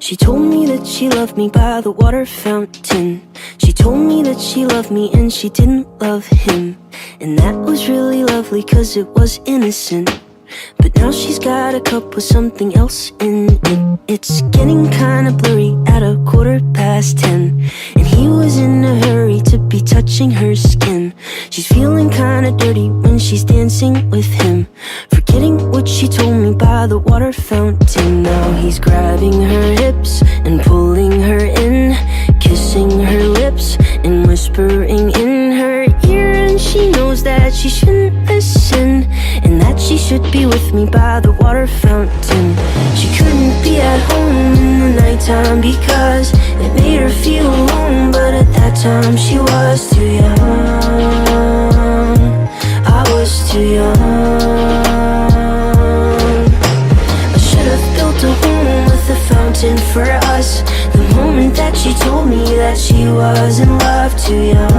She told me that she loved me by the water fountain. She told me that she loved me and she didn't love him. And that was really lovely cause it was innocent. But now she's got a cup with something else in it. It's getting kinda blurry at 10:15. And he was in a hurry to be touching her skin. She's feeling kinda dirty when she's dancing with him, forgetting what she told me by the water fountain. Now he's grabbing her hips and pulling her in, kissing her lips and whispering in her ear. And she knows that she shouldn't listen, and that she should be with me by the water fountain. She couldn't be at home in the nighttime because it made her feel alone. But at that time she was too young. I was too young. I should have built a home with a fountain for us. The moment that she told me that she was in love. Too young.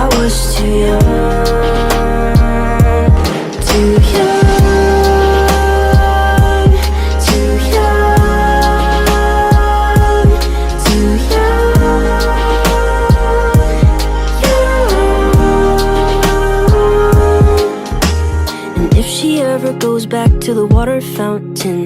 I was too young. Too young, too young, too young, young. And if she ever goes back to the water fountain,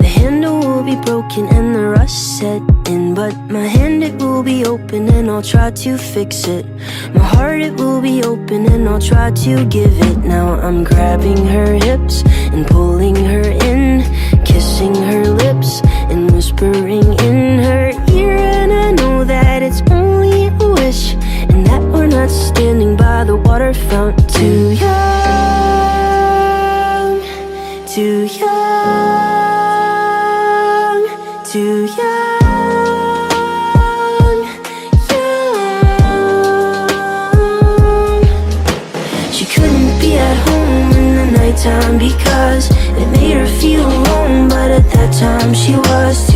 the handle will be broken and the rust set in. But my hand, it will be open and I'll try to fix it. My heart, it will be open and I'll try to give it. Now I'm grabbing her hips and pulling her in, kissing her lips and whispering in her ear. And I know that it's only a wish, and that we're not standing by the water fountain. Too young, too young, too young. Because it made her feel alone. But at that time she was too